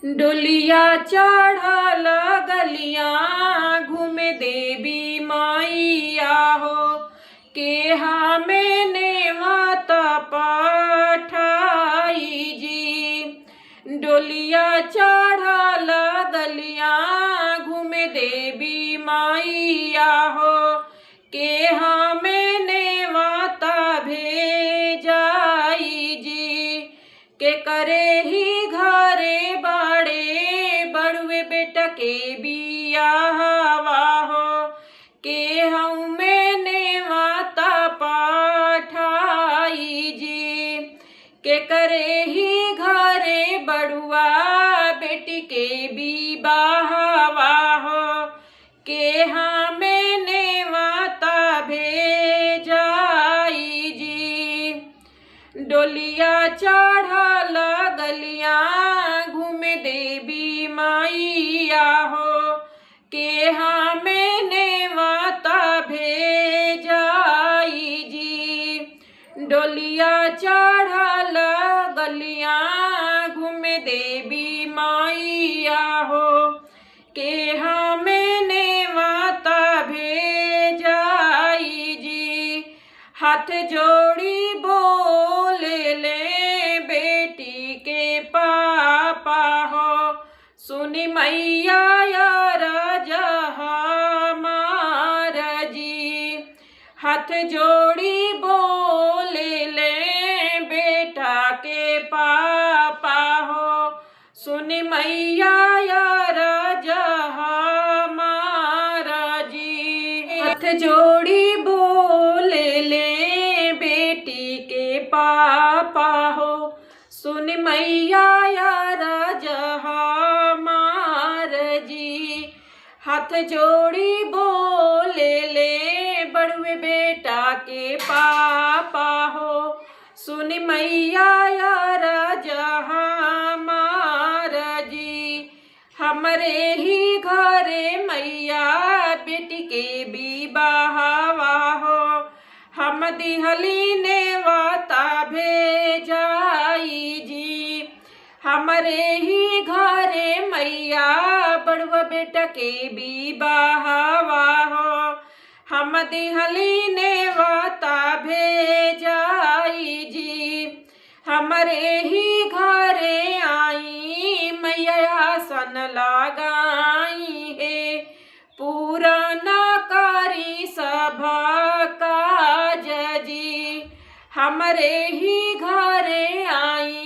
डोलिया चढ़ल गलियां घूमे देवी मैया हो के हमें नेवत पठाई जी। डोलिया चढ़ल गलियां घूमे देवी मैया हो के हमें नेवत भेजाई जी। के करे ही घरे बड़े बड़ुए बेटा के बियाहवा हो के हमें नेवता पठाई जी। के करे ही घरे बड़ुआ बेटी के बियाहवा हो के हमें नेवता भेजाई जी। डोलिया चढ़ल गलियां घूमे देवी मैया हो के हमें नेवता भेजाई जी। डोलिया चढ़ल गलियां घूमे देवी मैया हो के हमें नेवता भेजाई जी। हाथ जोड़ी बोले ले बेटी के पापा हो सुनी मैया यार हमार जी। हाथ जोड़ी बोले ले बेटा के पापा हो सुनी मैया यार हमार जी। हाथ जोड़ी बोले ले बेटी के पापा हो सुन मैया यार हमार जी। हाथ जोड़ी बोले ले बड़ुए बेटा के पापा हो सुन मैया यार हमार जी। हमरे ही घरे मैया बेटी के बियाहवा हो हम दिहली नेवता भेजाई जी। हमरे ही घरे मैया बड़ुआ बेटा के बियाहवा हो हम दिहली नेवता भेजाई जी। हमरे ही घरे आई मैया आसन लगाई है पूरा न करी सभा काज जी। हमरे ही घरे आई